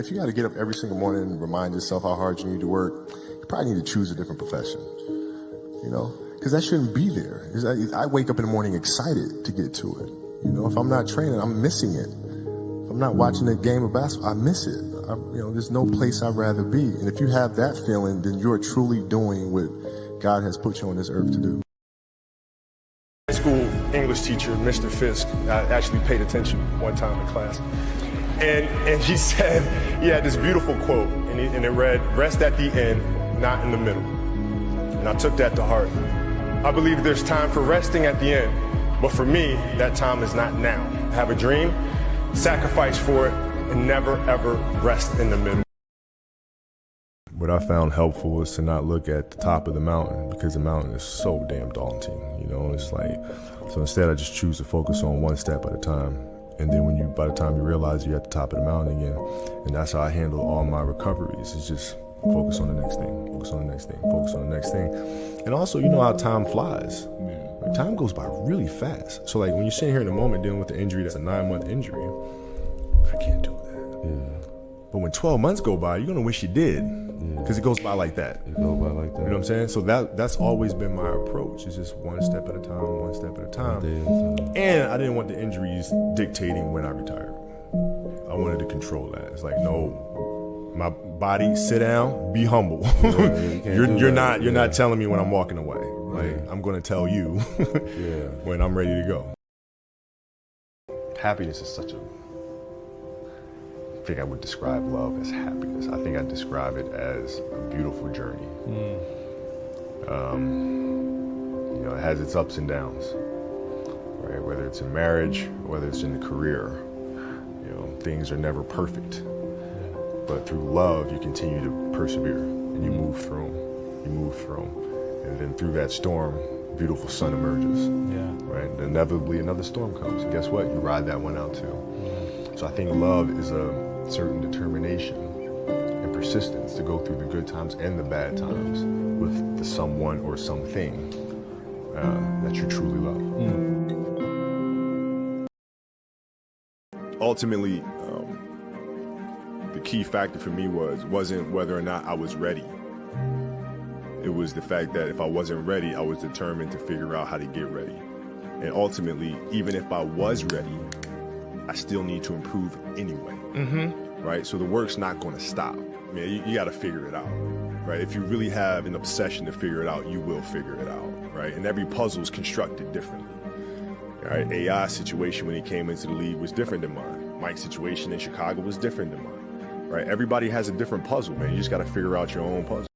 If you got to get up every single morning and remind yourself how hard you need to work, you probably need to choose a different profession, because that shouldn't be there. I wake up in the morning excited to get to it. If I'm not training, I'm missing it. If I'm not watching a game of basketball, I miss it. There's no place I'd rather be. And if you have that feeling, then you're truly doing what God has put you on this earth to do. High school English teacher, Mr. Fisk, I actually paid attention one time in class. And he said, he had this beautiful quote, and it read, "Rest at the end, not in the middle." And I took that to heart. I believe there's time for resting at the end, but for me, that time is not now. Have a dream, sacrifice for it, and never ever rest in the middle. What I found helpful is to not look at the top of the mountain, because the mountain is so damn daunting, it's like, so instead I just choose to focus on one step at a time. And then by the time you realize you're at the top of the mountain again, and that's how I handle all my recoveries, is just focus on the next thing, focus on the next thing, focus on the next thing. And also, how time flies. Like, time goes by really fast. So like when you're sitting here in the moment dealing with an injury that's a 9-month injury, I can't do that. Yeah. But when 12 months go by, you're gonna wish you did, because it goes by like that. It goes by like that. You know what I'm saying? So that's always been my approach. It's just one step at a time, one step at a time. And I didn't want the injuries dictating when I retired. I wanted to control that. It's like, no, my body, sit down, be humble. You're not telling me when I'm walking away. Like, I'm gonna tell you when I'm ready to go. Happiness is such a, I think I would describe love as happiness. I think I describe it as a beautiful journey. It has its ups and downs, right? Whether it's in marriage, whether it's in a career, things are never perfect. But through love, you continue to persevere, and you move through them. And then through that storm, beautiful sun emerges, right? And inevitably another storm comes, and guess what? You ride that one out too. So I think love is a certain determination and persistence to go through the good times and the bad times with the someone or something that you truly love. Ultimately, the key factor for me wasn't whether or not I was ready. It was the fact that if I wasn't ready, I was determined to figure out how to get ready. And ultimately, even if I was ready, I still need to improve anyway, right? So the work's not going to stop. I mean, you got to figure it out, right? If you really have an obsession to figure it out, you will figure it out, right? And every puzzle is constructed differently, right? AI's situation when he came into the league was different than mine. Mike's situation in Chicago was different than mine, right? Everybody has a different puzzle, man. You just got to figure out your own puzzle.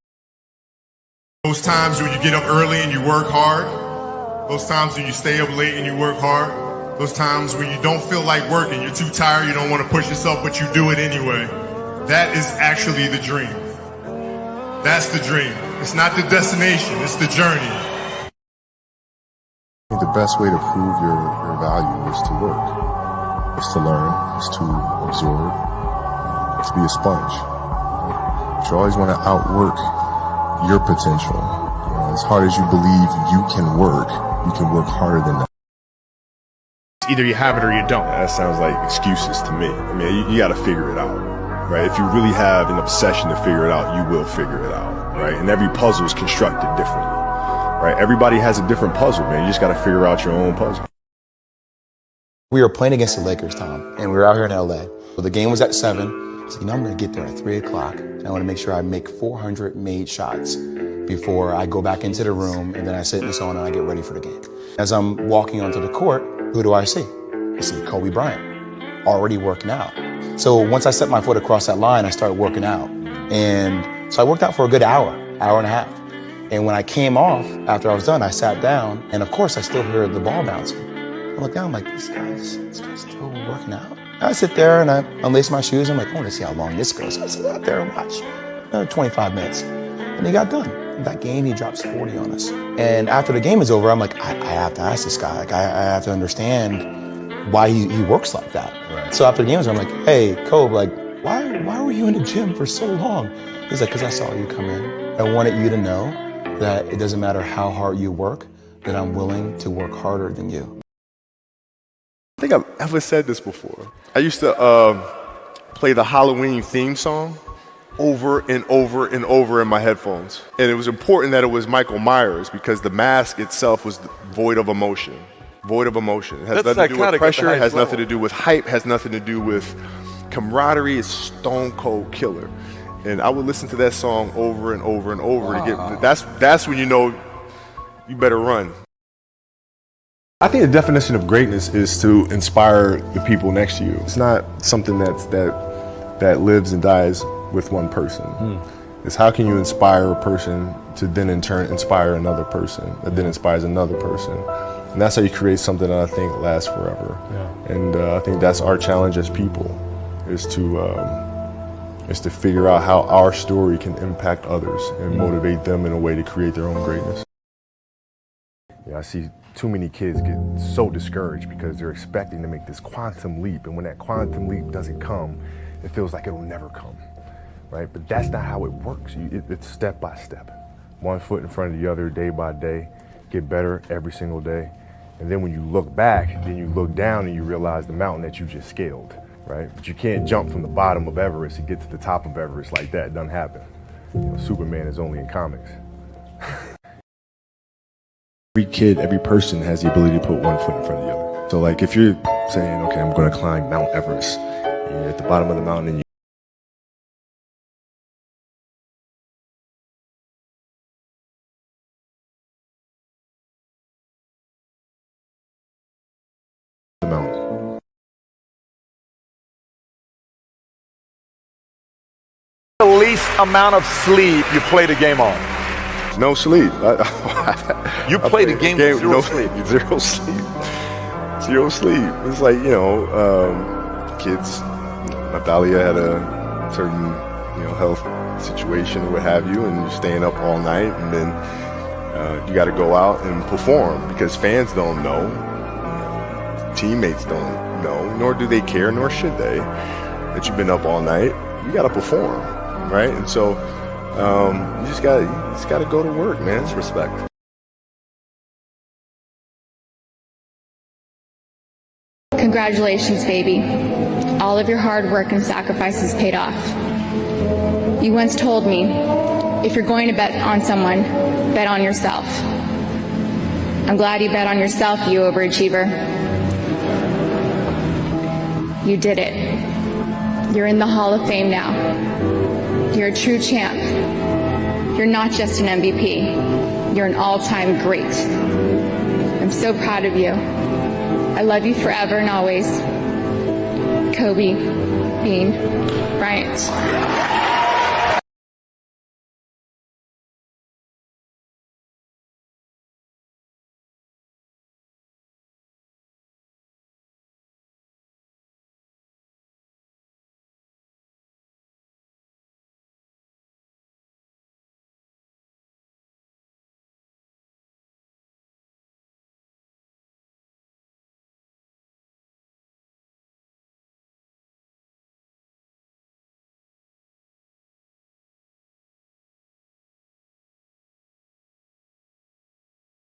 Those times when you get up early and you work hard, those times when you stay up late and you work hard, those times when you don't feel like working, you're too tired, you don't want to push yourself, but you do it anyway. That is actually the dream. That's the dream. It's not the destination, it's the journey. I think the best way to prove your value is to work. It's to learn, it's to absorb, it's to be a sponge. But you always want to outwork your potential. As hard as you believe you can work harder than that. Either you have it or you don't. That sounds like excuses to me. I mean, you got to figure it out, right? If you really have an obsession to figure it out, you will figure it out, right? And every puzzle is constructed differently, right? Everybody has a different puzzle, man. You just got to figure out your own puzzle. We were playing against the Lakers, Tom, and we were out here in LA. So the game was at 7. I was like, I'm going to get there at 3 o'clock. And I want to make sure I make 400 made shots before I go back into the room, and then I sit in the sauna and I get ready for the game. As I'm walking onto the court, who do I see? I see Kobe Bryant, already working out. So once I set my foot across that line, I started working out. And so I worked out for a good hour and a half. And when I came off, after I was done, I sat down, and of course I still hear the ball bouncing. I look down, I'm like, this guy's still working out? I sit there and I unlace my shoes. I'm like, I want to see how long this goes. So I sit out there and watch another 25 minutes. And he got done. In that game, he drops 40 on us. And after the game is over, I'm like, I have to ask this guy. Like, I have to understand why he works like that. Right. So after the game is over, I'm like, hey, Kobe, like, why were you in the gym for so long? He's like, because I saw you come in. I wanted you to know that it doesn't matter how hard you work, that I'm willing to work harder than you. I think I've ever said this before. I used to play the Halloween theme song over and over and over in my headphones. And it was important that it was Michael Myers because the mask itself was void of emotion. Void of emotion. It has That's nothing to do with psychotic at the pressure, it has highest nothing level. to do with hype, has nothing to do with camaraderie. It's stone cold killer. And I would listen to that song over and over and over to get that's when you know you better run. I think the definition of greatness is to inspire the people next to you. It's not something that lives and dies with one person. It's how can you inspire a person to then in turn inspire another person that then inspires another person. And that's how you create something that I think lasts forever. Yeah. And I think that's our challenge as people is to figure out how our story can impact others and motivate them in a way to create their own greatness. Yeah, I see too many kids get so discouraged because they're expecting to make this quantum leap, and when that quantum leap doesn't come, it feels like it'll never come, right? But that's not how it works. It's step by step, one foot in front of the other, day by day, get better every single day. And then when you look back, then you look down and you realize the mountain that you just scaled, right? But you can't jump from the bottom of Everest and get to the top of Everest like that. It doesn't happen. You know, Superman is only in comics. Every kid, every person has the ability to put one foot in front of the other. So like if you're saying, okay, I'm going to climb Mount Everest, and you're at the bottom of the mountain and the mountain. The least amount of sleep you played a game on. No sleep. You played a game with zero sleep. Zero sleep. Zero sleep. It's like, kids, Natalia had a certain, health situation or what have you, and you're staying up all night, and then you got to go out and perform because fans don't know, teammates don't know, nor do they care, nor should they, that you've been up all night. You got to perform, right? And so you just got to go to work, man. It's respect. Congratulations, baby. All of your hard work and sacrifices paid off. You once told me, if you're going to bet on someone, bet on yourself. I'm glad you bet on yourself, you overachiever. You did it. You're in the Hall of Fame now. You're a true champ. You're not just an MVP. You're an all-time great. I'm so proud of you. I love you forever and always. Kobe Bryant.